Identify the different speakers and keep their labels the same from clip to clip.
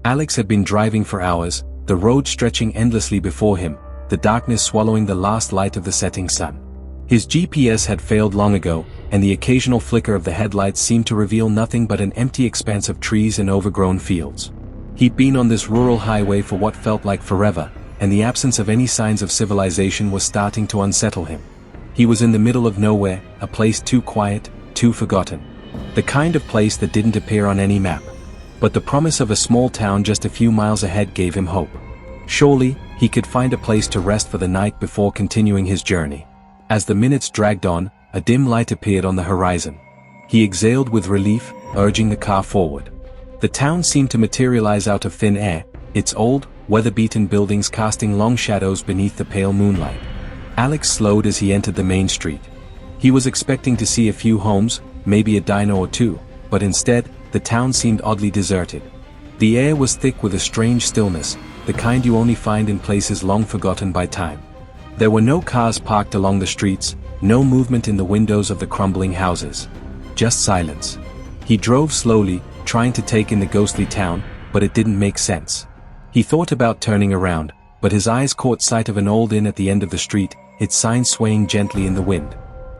Speaker 1: Alex had been driving for hours, the road stretching endlessly before him, the darkness swallowing the last light of the setting sun. His GPS had failed long ago, and the occasional flicker of the headlights seemed to reveal nothing but an empty expanse of trees and overgrown fields. He'd been on this rural highway for what felt like forever, and the absence of any signs of civilization was starting to unsettle him. He was in the middle of nowhere, a place too quiet, too forgotten. The kind of place that didn't appear on any map. But the promise of a small town just a few miles ahead gave him hope. Surely, he could find a place to rest for the night before continuing his journey. As the minutes dragged on, a dim light appeared on the horizon. He exhaled with relief, urging the car forward. The town seemed to materialize out of thin air, its old, weather-beaten buildings casting long shadows beneath the pale moonlight. Alex slowed as he entered the main street. He was expecting to see a few homes, maybe a diner or two, but instead, the town seemed oddly deserted. The air was thick with a strange stillness, the kind you only find in places long forgotten by time. There were no cars parked along the streets, no movement in the windows of the crumbling houses. Just silence. He drove slowly, trying to take in the ghostly town, but it didn't make sense. He thought about turning around, but his eyes caught sight of an old inn at the end of the street, its sign swaying gently in the wind.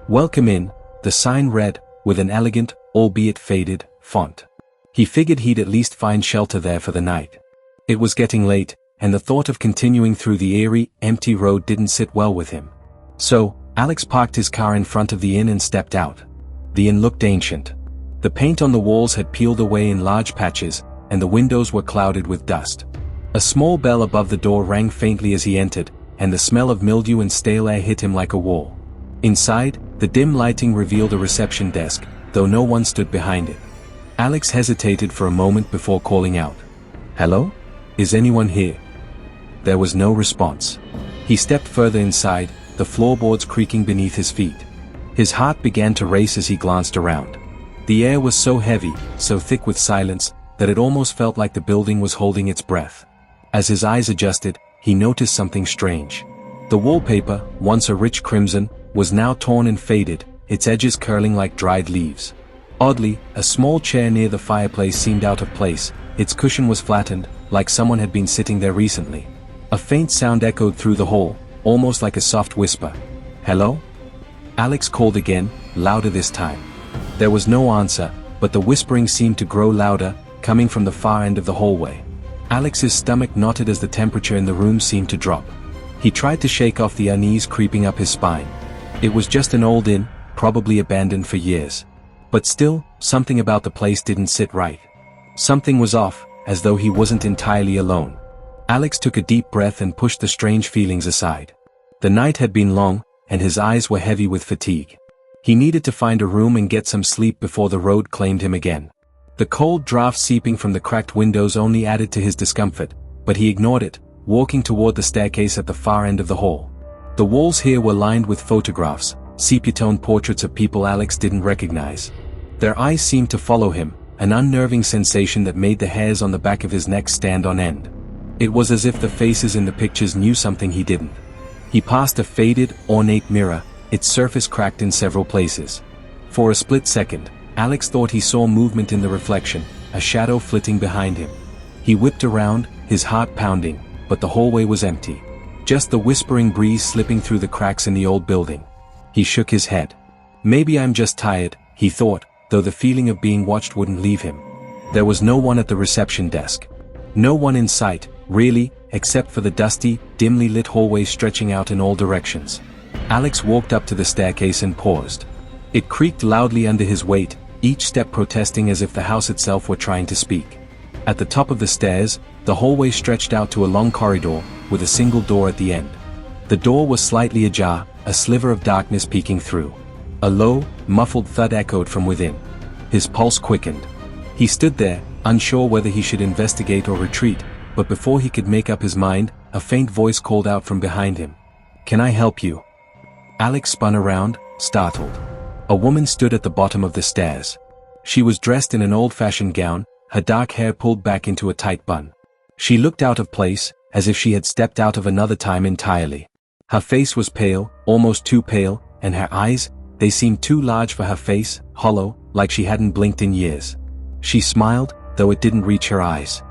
Speaker 1: "Welcome in," the sign read, with an elegant, albeit faded, font. He figured he'd at least find shelter there for the night. It was getting late, and the thought of continuing through the eerie, empty road didn't sit well with him. So, Alex parked his car in front of the inn and stepped out. The inn looked ancient. The paint on the walls had peeled away in large patches, and the windows were clouded with dust. A small bell above the door rang faintly as he entered, and the smell of mildew and stale air hit him like a wall. Inside, the dim lighting revealed a reception desk, though no one stood behind it. Alex hesitated for a moment before calling out. "Hello? Is anyone here?" There was no response. He stepped further inside, the floorboards creaking beneath his feet. His heart began to race as he glanced around. The air was so heavy, so thick with silence, that it almost felt like the building was holding its breath. As his eyes adjusted, he noticed something strange. The wallpaper, once a rich crimson, was now torn and faded, its edges curling like dried leaves. Oddly, a small chair near the fireplace seemed out of place, its cushion was flattened, like someone had been sitting there recently. A faint sound echoed through the hall, almost like a soft whisper. "Hello?" Alex called again, louder this time. There was no answer, but the whispering seemed to grow louder, coming from the far end of the hallway. Alex's stomach knotted as the temperature in the room seemed to drop. He tried to shake off the unease creeping up his spine. It was just an old inn, probably abandoned for years. But still, something about the place didn't sit right. Something was off, as though he wasn't entirely alone. Alex took a deep breath and pushed the strange feelings aside. The night had been long, and his eyes were heavy with fatigue. He needed to find a room and get some sleep before the road claimed him again. The cold draft seeping from the cracked windows only added to his discomfort, but he ignored it, walking toward the staircase at the far end of the hall. The walls here were lined with photographs, sepia-toned portraits of people Alex didn't recognize. Their eyes seemed to follow him, an unnerving sensation that made the hairs on the back of his neck stand on end. It was as if the faces in the pictures knew something he didn't. He passed a faded, ornate mirror, its surface cracked in several places. For a split second, Alex thought he saw movement in the reflection, a shadow flitting behind him. He whipped around, his heart pounding, but the hallway was empty. Just the whispering breeze slipping through the cracks in the old building. He shook his head. Maybe I'm just tired, he thought, though the feeling of being watched wouldn't leave him. There was no one at the reception desk. No one in sight, really, except for the dusty, dimly lit hallway stretching out in all directions. Alex walked up to the staircase and paused. It creaked loudly under his weight, each step protesting as if the house itself were trying to speak. At the top of the stairs, the hallway stretched out to a long corridor, with a single door at the end. The door was slightly ajar, a sliver of darkness peeking through. A low, muffled thud echoed from within. His pulse quickened. He stood there, unsure whether he should investigate or retreat, but before he could make up his mind, a faint voice called out from behind him. "Can I help you?" Alex spun around, startled. A woman stood at the bottom of the stairs. She was dressed in an old-fashioned gown, her dark hair pulled back into a tight bun. She looked out of place, as if she had stepped out of another time entirely. Her face was pale, almost too pale, and her eyes, they seemed too large for her face, hollow, like she hadn't blinked in years. She smiled, though it didn't reach her eyes.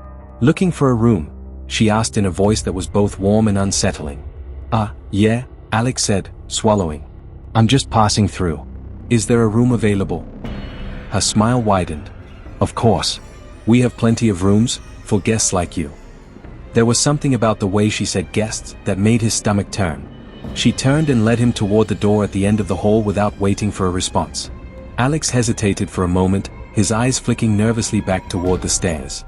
Speaker 1: Looking for a room? She asked in a voice that was both warm and unsettling. Yeah, Alex said, swallowing. I'm just passing through. Is there a room available? Her smile widened. Of course. We have plenty of rooms, for guests like you. There was something about the way she said guests that made his stomach turn. She turned and led him toward the door at the end of the hall without waiting for a response. Alex hesitated for a moment, his eyes flicking nervously back toward the stairs.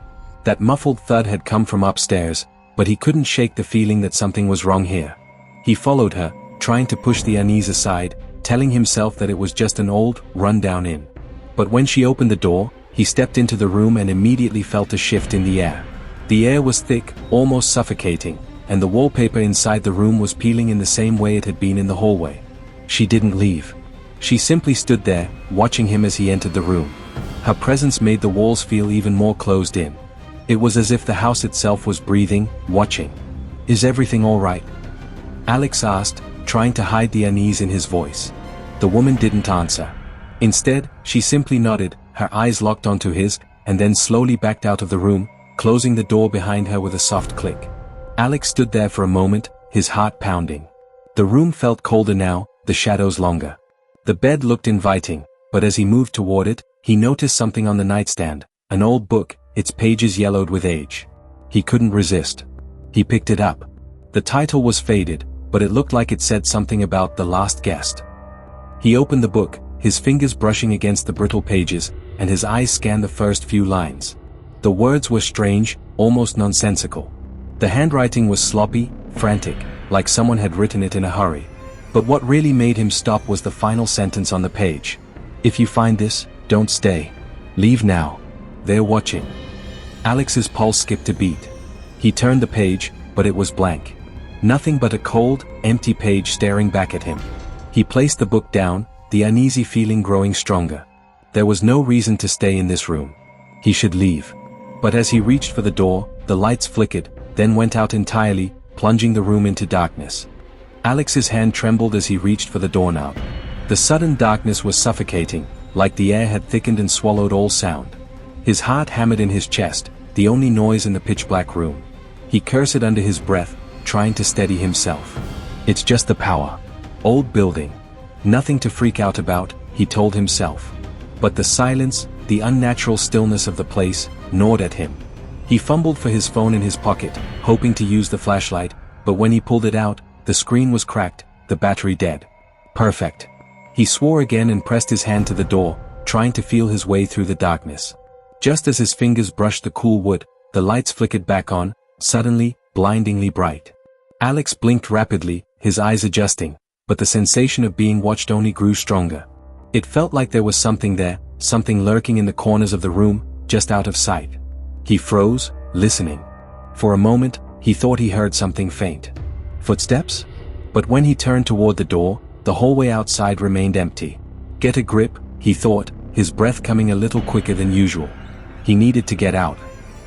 Speaker 1: That muffled thud had come from upstairs, but he couldn't shake the feeling that something was wrong here. He followed her, trying to push the unease aside, telling himself that it was just an old, run-down inn. But when she opened the door, he stepped into the room and immediately felt a shift in the air. The air was thick, almost suffocating, and the wallpaper inside the room was peeling in the same way it had been in the hallway. She didn't leave. She simply stood there, watching him as he entered the room. Her presence made the walls feel even more closed in. It was as if the house itself was breathing, watching. Is everything all right? Alex asked, trying to hide the unease in his voice. The woman didn't answer. Instead, she simply nodded, her eyes locked onto his, and then slowly backed out of the room, closing the door behind her with a soft click. Alex stood there for a moment, his heart pounding. The room felt colder now, the shadows longer. The bed looked inviting, but as he moved toward it, he noticed something on the nightstand, an old book, its pages yellowed with age. He couldn't resist. He picked it up. The title was faded, but it looked like it said something about the last guest. He opened the book, his fingers brushing against the brittle pages, and his eyes scanned the first few lines. The words were strange, almost nonsensical. The handwriting was sloppy, frantic, like someone had written it in a hurry. But what really made him stop was the final sentence on the page. If you find this, don't stay. Leave now. They're watching. Alex's pulse skipped a beat. He turned the page, but it was blank. Nothing but a cold, empty page staring back at him. He placed the book down, the uneasy feeling growing stronger. There was no reason to stay in this room. He should leave. But as he reached for the door, the lights flickered, then went out entirely, plunging the room into darkness. Alex's hand trembled as he reached for the doorknob. The sudden darkness was suffocating, like the air had thickened and swallowed all sound. His heart hammered in his chest, the only noise in the pitch-black room. He cursed under his breath, trying to steady himself. It's just the power. Old building. Nothing to freak out about, he told himself. But the silence, the unnatural stillness of the place, gnawed at him. He fumbled for his phone in his pocket, hoping to use the flashlight, but when he pulled it out, the screen was cracked, the battery dead. Perfect. He swore again and pressed his hand to the door, trying to feel his way through the darkness. Just as his fingers brushed the cool wood, the lights flickered back on, suddenly, blindingly bright. Alex blinked rapidly, his eyes adjusting, but the sensation of being watched only grew stronger. It felt like there was something there, something lurking in the corners of the room, just out of sight. He froze, listening. For a moment, he thought he heard something faint. Footsteps? But when he turned toward the door, the hallway outside remained empty. Get a grip, he thought, his breath coming a little quicker than usual. He needed to get out.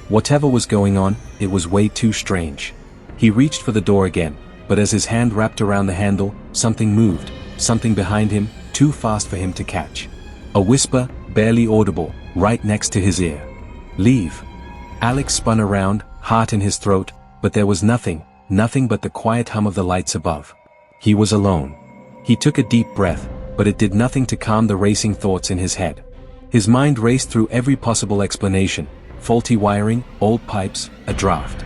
Speaker 1: Whatever was going on, it was way too strange. He reached for the door again, but as his hand wrapped around the handle, something moved, something behind him, too fast for him to catch. A whisper, barely audible, right next to his ear. Leave. Alex spun around, heart in his throat, but there was nothing but the quiet hum of the lights above. He was alone. He took a deep breath, but it did nothing to calm the racing thoughts in his head. His mind raced through every possible explanation, faulty wiring, old pipes, a draft.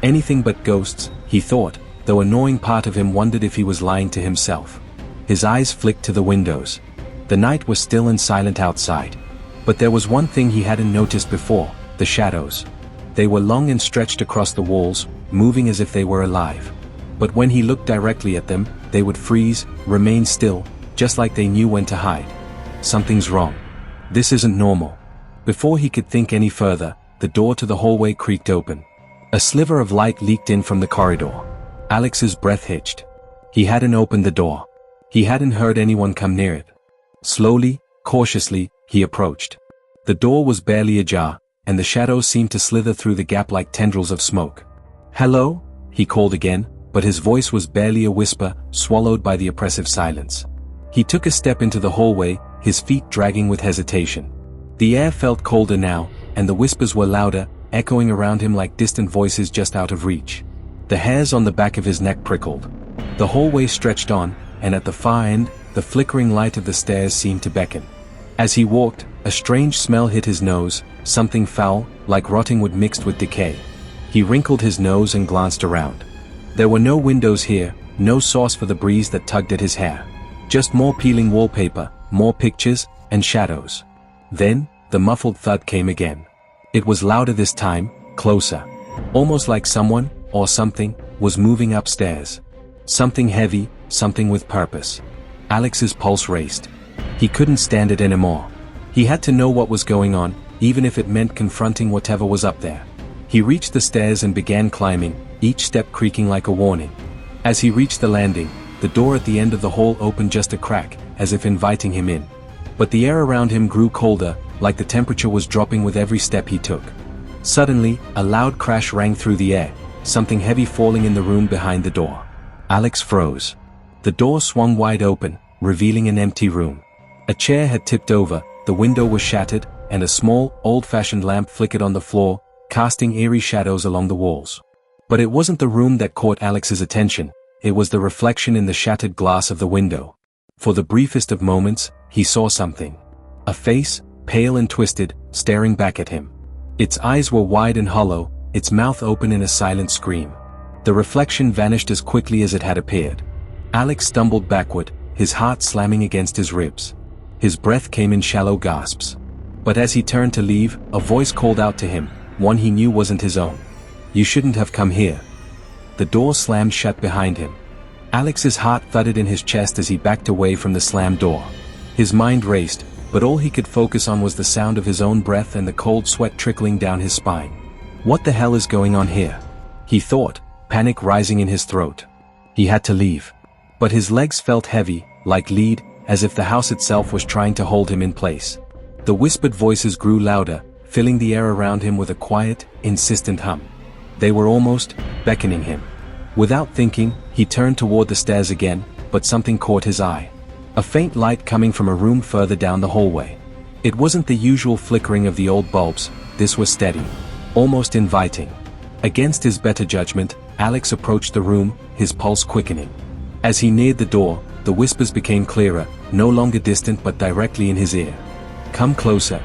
Speaker 1: Anything but ghosts, he thought, though a gnawing part of him wondered if he was lying to himself. His eyes flicked to the windows. The night was still and silent outside. But there was one thing he hadn't noticed before, the shadows. They were long and stretched across the walls, moving as if they were alive. But when he looked directly at them, they would freeze, remain still, just like they knew when to hide. Something's wrong. This isn't normal. Before he could think any further, the door to the hallway creaked open. A sliver of light leaked in from the corridor. Alex's breath hitched. He hadn't opened the door. He hadn't heard anyone come near it. Slowly, cautiously, he approached. The door was barely ajar, and the shadows seemed to slither through the gap like tendrils of smoke. "Hello?" he called again, but his voice was barely a whisper, swallowed by the oppressive silence. He took a step into the hallway, his feet dragging with hesitation. The air felt colder now, and the whispers were louder, echoing around him like distant voices just out of reach. The hairs on the back of his neck prickled. The hallway stretched on, and at the far end, the flickering light of the stairs seemed to beckon. As he walked, a strange smell hit his nose, something foul, like rotting wood mixed with decay. He wrinkled his nose and glanced around. There were no windows here, no source for the breeze that tugged at his hair. Just more peeling wallpaper, more pictures, and shadows. Then, the muffled thud came again. It was louder this time, closer. Almost like someone, or something, was moving upstairs. Something heavy, something with purpose. Alex's pulse raced. He couldn't stand it anymore. He had to know what was going on, even if it meant confronting whatever was up there. He reached the stairs and began climbing, each step creaking like a warning. As he reached the landing, the door at the end of the hall opened just a crack, as if inviting him in. But the air around him grew colder, like the temperature was dropping with every step he took. Suddenly, a loud crash rang through the air, something heavy falling in the room behind the door. Alex froze. The door swung wide open, revealing an empty room. A chair had tipped over, the window was shattered, and a small, old-fashioned lamp flickered on the floor, casting eerie shadows along the walls. But it wasn't the room that caught Alex's attention, it was the reflection in the shattered glass of the window. For the briefest of moments, he saw something. A face, pale and twisted, staring back at him. Its eyes were wide and hollow, its mouth open in a silent scream. The reflection vanished as quickly as it had appeared. Alex stumbled backward, his heart slamming against his ribs. His breath came in shallow gasps. But as he turned to leave, a voice called out to him, one he knew wasn't his own. "You shouldn't have come here." The door slammed shut behind him. Alex's heart thudded in his chest as he backed away from the slammed door. His mind raced, but all he could focus on was the sound of his own breath and the cold sweat trickling down his spine. What the hell is going on here? He thought, panic rising in his throat. He had to leave. But his legs felt heavy, like lead, as if the house itself was trying to hold him in place. The whispered voices grew louder, filling the air around him with a quiet, insistent hum. They were almost beckoning him. Without thinking, he turned toward the stairs again, but something caught his eye. A faint light coming from a room further down the hallway. It wasn't the usual flickering of the old bulbs, this was steady, almost inviting. Against his better judgment, Alex approached the room, his pulse quickening. As he neared the door, the whispers became clearer, no longer distant but directly in his ear. "Come closer,"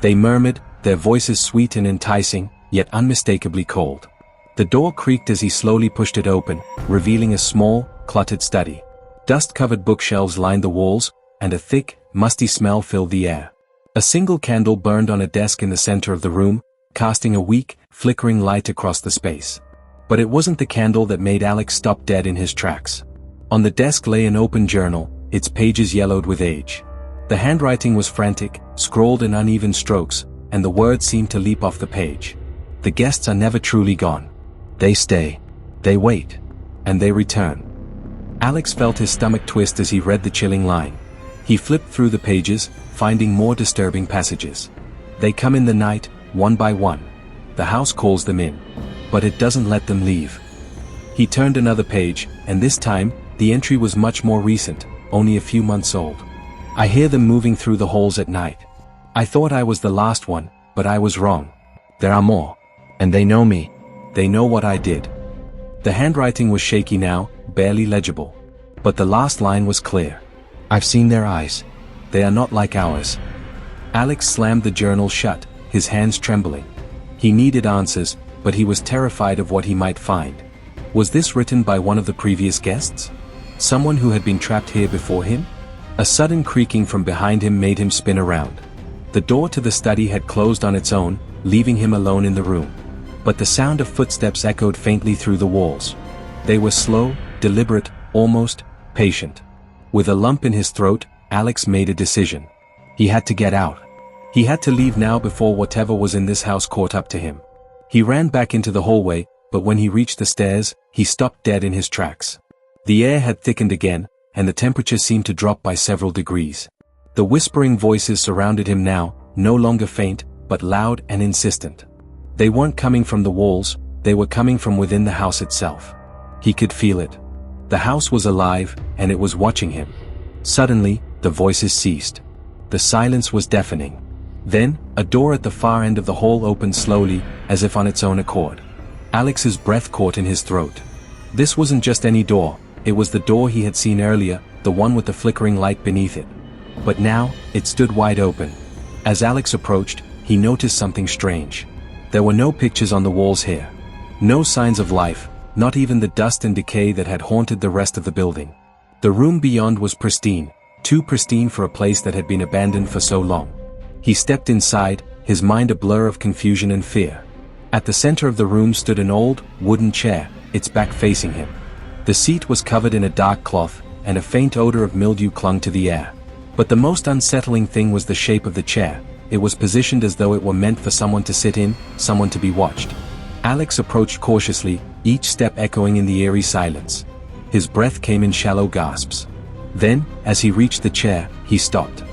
Speaker 1: they murmured, their voices sweet and enticing, yet unmistakably cold. The door creaked as he slowly pushed it open, revealing a small, cluttered study. Dust-covered bookshelves lined the walls, and a thick, musty smell filled the air. A single candle burned on a desk in the center of the room, casting a weak, flickering light across the space. But it wasn't the candle that made Alex stop dead in his tracks. On the desk lay an open journal, its pages yellowed with age. The handwriting was frantic, scrawled in uneven strokes, and the words seemed to leap off the page. "The guests are never truly gone. They stay. They wait. And they return." Alex felt his stomach twist as he read the chilling line. He flipped through the pages, finding more disturbing passages. "They come in the night, one by one. The house calls them in. But it doesn't let them leave." He turned another page, and this time, the entry was much more recent, only a few months old. "I hear them moving through the halls at night. I thought I was the last one, but I was wrong. There are more. And they know me. They know what I did." The handwriting was shaky now, barely legible. But the last line was clear. "I've seen their eyes. They are not like ours." Alex slammed the journal shut, his hands trembling. He needed answers, but he was terrified of what he might find. Was this written by one of the previous guests? Someone who had been trapped here before him? A sudden creaking from behind him made him spin around. The door to the study had closed on its own, leaving him alone in the room. But the sound of footsteps echoed faintly through the walls. They were slow, deliberate, almost patient. With a lump in his throat, Alex made a decision. He had to get out. He had to leave now before whatever was in this house caught up to him. He ran back into the hallway, but when he reached the stairs, he stopped dead in his tracks. The air had thickened again, and the temperature seemed to drop by several degrees. The whispering voices surrounded him now, no longer faint, but loud and insistent. They weren't coming from the walls, they were coming from within the house itself. He could feel it. The house was alive, and it was watching him. Suddenly, the voices ceased. The silence was deafening. Then, a door at the far end of the hall opened slowly, as if on its own accord. Alex's breath caught in his throat. This wasn't just any door, it was the door he had seen earlier, the one with the flickering light beneath it. But now, it stood wide open. As Alex approached, he noticed something strange. There were no pictures on the walls here. No signs of life, not even the dust and decay that had haunted the rest of the building. The room beyond was pristine, too pristine for a place that had been abandoned for so long. He stepped inside, his mind a blur of confusion and fear. At the center of the room stood an old, wooden chair, its back facing him. The seat was covered in a dark cloth, and a faint odor of mildew clung to the air. But the most unsettling thing was the shape of the chair. It was positioned as though it were meant for someone to sit in, someone to be watched. Alex approached cautiously, each step echoing in the eerie silence. His breath came in shallow gasps. Then, as he reached the chair, he stopped.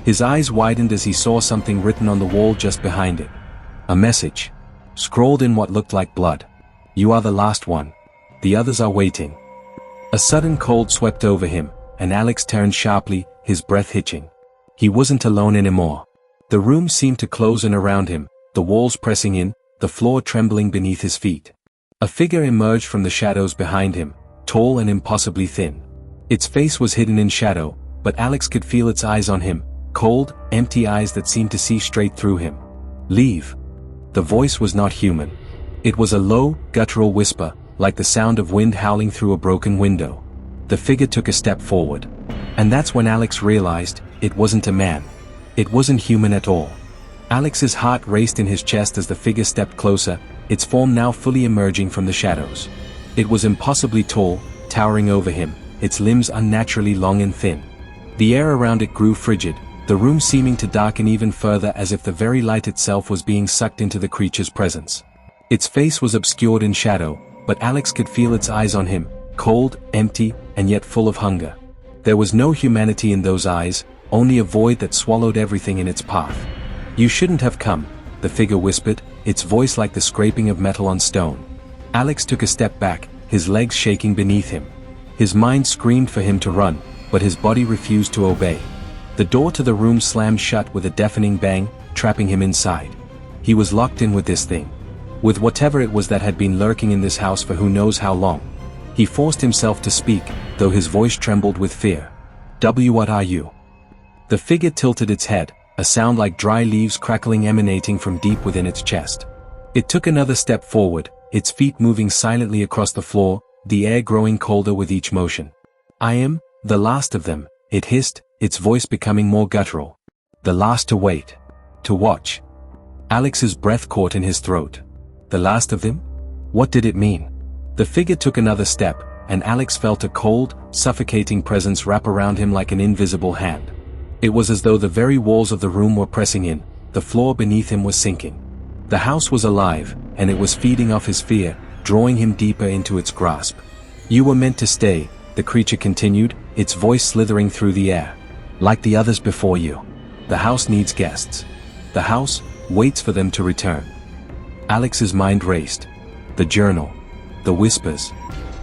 Speaker 1: His eyes widened as he saw something written on the wall just behind it. A message. Scrawled in what looked like blood. You are the last one. The others are waiting. A sudden cold swept over him, and Alex turned sharply, his breath hitching. He wasn't alone anymore. The room seemed to close in around him, the walls pressing in, the floor trembling beneath his feet. A figure emerged from the shadows behind him, tall and impossibly thin. Its face was hidden in shadow, but Alex could feel its eyes on him, cold, empty eyes that seemed to see straight through him. Leave. The voice was not human. It was a low, guttural whisper, like the sound of wind howling through a broken window. The figure took a step forward. And that's when Alex realized, it wasn't a man. It wasn't human at all. Alex's heart raced in his chest as the figure stepped closer, its form now fully emerging from the shadows. It was impossibly tall, towering over him, its limbs unnaturally long and thin. The air around it grew frigid, the room seeming to darken even further as if the very light itself was being sucked into the creature's presence. Its face was obscured in shadow, but Alex could feel its eyes on him, cold, empty, and yet full of hunger. There was no humanity in those eyes, only a void that swallowed everything in its path. You shouldn't have come, the figure whispered, its voice like the scraping of metal on stone. Alex took a step back, his legs shaking beneath him. His mind screamed for him to run, but his body refused to obey. The door to the room slammed shut with a deafening bang, trapping him inside. He was locked in with this thing. With whatever it was that had been lurking in this house for who knows how long. He forced himself to speak, though his voice trembled with fear. What are you? The figure tilted its head, a sound like dry leaves crackling emanating from deep within its chest. It took another step forward, its feet moving silently across the floor, the air growing colder with each motion. I am the last of them, it hissed, its voice becoming more guttural. The last to wait. To watch. Alex's breath caught in his throat. The last of them? What did it mean? The figure took another step, and Alex felt a cold, suffocating presence wrap around him like an invisible hand. It was as though the very walls of the room were pressing in, the floor beneath him was sinking. The house was alive, and it was feeding off his fear, drawing him deeper into its grasp. You were meant to stay, the creature continued, its voice slithering through the air. Like the others before you. The house needs guests. The house waits for them to return. Alex's mind raced. The journal. The whispers.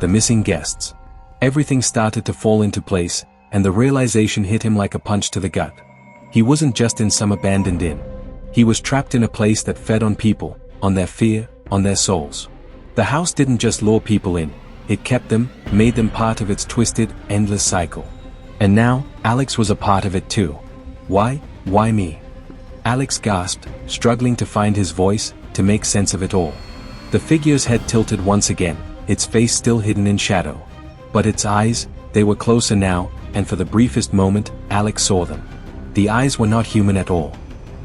Speaker 1: The missing guests. Everything started to fall into place, and the realization hit him like a punch to the gut. He wasn't just in some abandoned inn. He was trapped in a place that fed on people, on their fear, on their souls. The house didn't just lure people in, it kept them, made them part of its twisted, endless cycle. And now, Alex was a part of it too. Why me? Alex gasped, struggling to find his voice, to make sense of it all. The figure's head tilted once again, its face still hidden in shadow. But its eyes, they were closer now, and for the briefest moment, Alex saw them. The eyes were not human at all.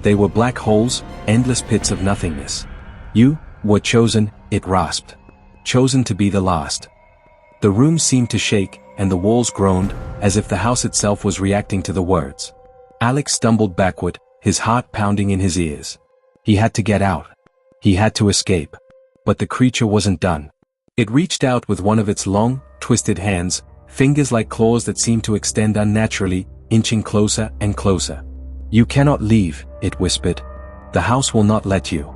Speaker 1: They were black holes, endless pits of nothingness. You were chosen, it rasped. Chosen to be the last. The room seemed to shake, and the walls groaned, as if the house itself was reacting to the words. Alex stumbled backward, his heart pounding in his ears. He had to get out. He had to escape. But the creature wasn't done. It reached out with one of its long, twisted hands, fingers like claws that seemed to extend unnaturally, inching closer and closer. You cannot leave, it whispered. The house will not let you.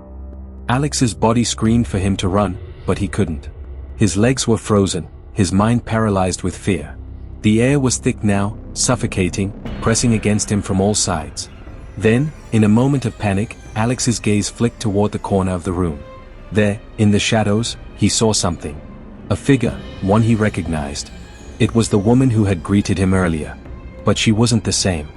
Speaker 1: Alex's body screamed for him to run, but he couldn't. His legs were frozen, his mind paralyzed with fear. The air was thick now, suffocating, pressing against him from all sides. Then, in a moment of panic, Alex's gaze flicked toward the corner of the room. There, in the shadows, he saw something. A figure, one he recognized. It was the woman who had greeted him earlier. But she wasn't the same.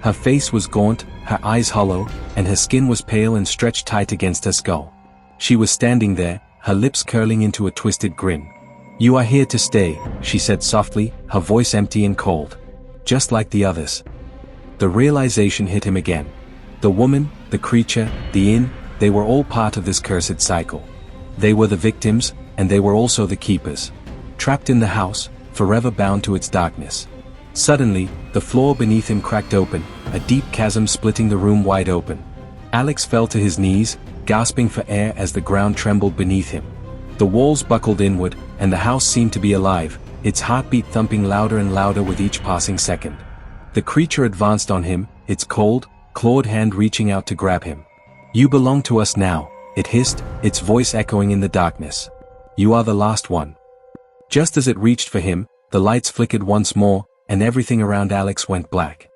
Speaker 1: Her face was gaunt, her eyes hollow, and her skin was pale and stretched tight against her skull. She was standing there, her lips curling into a twisted grin. "You are here to stay," she said softly, her voice empty and cold. Just like the others. The realization hit him again. The woman, the creature, the inn, they were all part of this cursed cycle. They were the victims, and they were also the keepers. Trapped in the house, forever bound to its darkness. Suddenly, the floor beneath him cracked open, a deep chasm splitting the room wide open. Alex fell to his knees, gasping for air as the ground trembled beneath him. The walls buckled inward, and the house seemed to be alive, its heartbeat thumping louder and louder with each passing second. The creature advanced on him, its cold, clawed hand reaching out to grab him. "You belong to us now," it hissed, its voice echoing in the darkness. "You are the last one." Just as it reached for him, the lights flickered once more, and everything around Alex went black.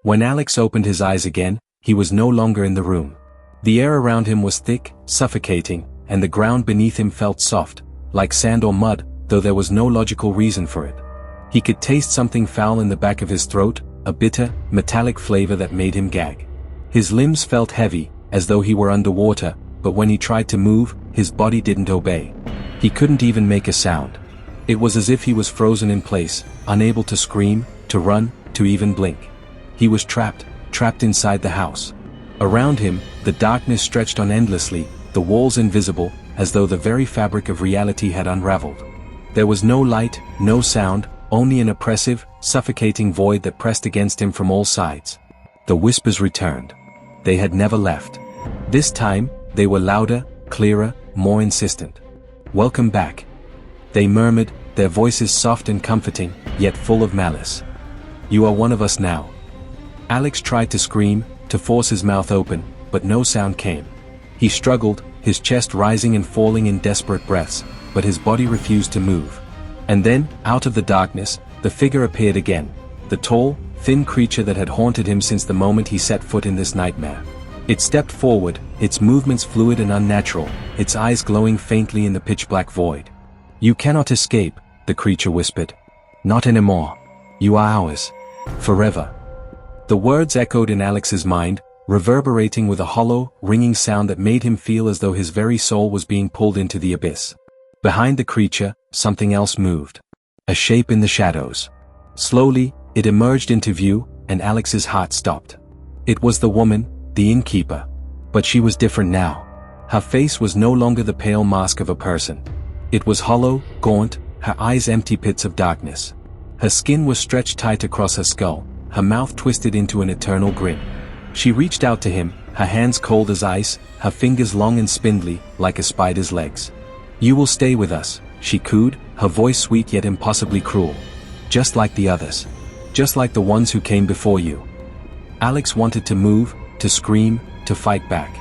Speaker 1: When Alex opened his eyes again, he was no longer in the room. The air around him was thick, suffocating, and the ground beneath him felt soft, like sand or mud, though there was no logical reason for it. He could taste something foul in the back of his throat, a bitter, metallic flavor that made him gag. His limbs felt heavy, as though he were underwater, but when he tried to move, his body didn't obey. He couldn't even make a sound. It was as if he was frozen in place, unable to scream, to run, to even blink. He was trapped inside the house. Around him, the darkness stretched on endlessly, the walls invisible, as though the very fabric of reality had unraveled. There was no light, no sound, only an oppressive, suffocating void that pressed against him from all sides. The whispers returned. They had never left. This time, they were louder, clearer, more insistent. "Welcome back," they murmured, their voices soft and comforting, yet full of malice. "You are one of us now." Alex tried to scream, to force his mouth open, but no sound came. He struggled, his chest rising and falling in desperate breaths, but his body refused to move. And then, out of the darkness, the figure appeared again, the tall, thin creature that had haunted him since the moment he set foot in this nightmare. It stepped forward, its movements fluid and unnatural, its eyes glowing faintly in the pitch-black void. "You cannot escape," the creature whispered. "Not anymore. You are ours. Forever." The words echoed in Alex's mind, reverberating with a hollow, ringing sound that made him feel as though his very soul was being pulled into the abyss. Behind the creature, something else moved. A shape in the shadows. Slowly, it emerged into view, and Alex's heart stopped. It was the woman, the innkeeper. But she was different now. Her face was no longer the pale mask of a person. It was hollow, gaunt, her eyes empty pits of darkness. Her skin was stretched tight across her skull, her mouth twisted into an eternal grin. She reached out to him, her hands cold as ice, her fingers long and spindly, like a spider's legs. "You will stay with us," she cooed, her voice sweet yet impossibly cruel. "Just like the others. Just like the ones who came before you." Alex wanted to move, to scream, to fight back.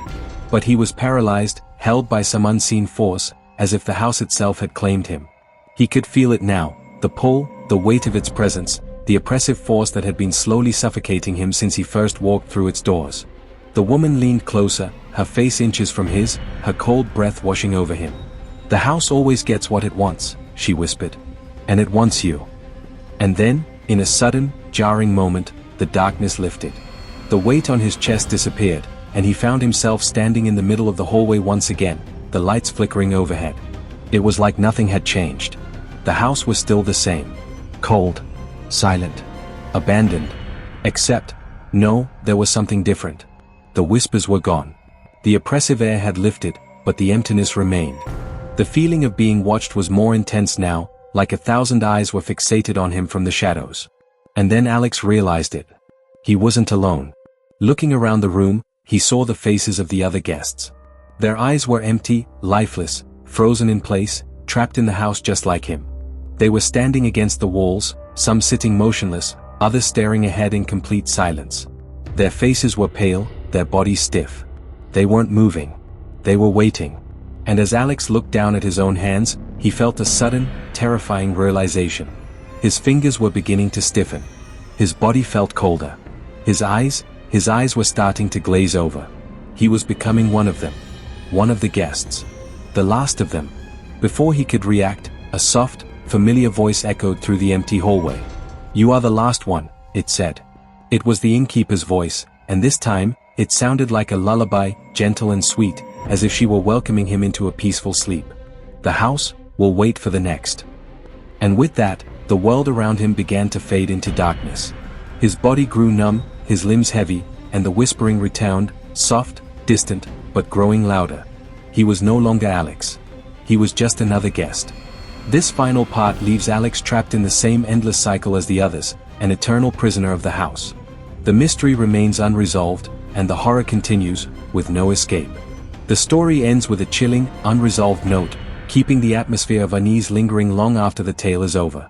Speaker 1: But he was paralyzed, held by some unseen force, as if the house itself had claimed him. He could feel it now, the pull, the weight of its presence, the oppressive force that had been slowly suffocating him since he first walked through its doors. The woman leaned closer, her face inches from his, her cold breath washing over him. "The house always gets what it wants," she whispered. "And it wants you." And then, in a sudden, jarring moment, the darkness lifted. The weight on his chest disappeared, and he found himself standing in the middle of the hallway once again, the lights flickering overhead. It was like nothing had changed. The house was still the same. Cold. Silent. Abandoned. Except, no, there was something different. The whispers were gone. The oppressive air had lifted, but the emptiness remained. The feeling of being watched was more intense now, like 1,000 eyes were fixated on him from the shadows. And then Alex realized it. He wasn't alone. Looking around the room, he saw the faces of the other guests. Their eyes were empty, lifeless, frozen in place, trapped in the house just like him. They were standing against the walls, some sitting motionless, others staring ahead in complete silence. Their faces were pale, their bodies stiff. They weren't moving. They were waiting. And as Alex looked down at his own hands, he felt a sudden, terrifying realization. His fingers were beginning to stiffen. His body felt colder. His eyes, His eyes were starting to glaze over. He was becoming one of them. One of the guests. The last of them. Before he could react, a soft, familiar voice echoed through the empty hallway. "You are the last one," it said. It was the innkeeper's voice, and this time, it sounded like a lullaby, gentle and sweet, as if she were welcoming him into a peaceful sleep. "The house will wait for the next." And with that, the world around him began to fade into darkness. His body grew numb, his limbs heavy, and the whispering returned, soft, distant, but growing louder. He was no longer Alex. He was just another guest. This final part leaves Alex trapped in the same endless cycle as the others, an eternal prisoner of the house. The mystery remains unresolved, and the horror continues, with no escape. The story ends with a chilling, unresolved note, keeping the atmosphere of unease lingering long after the tale is over.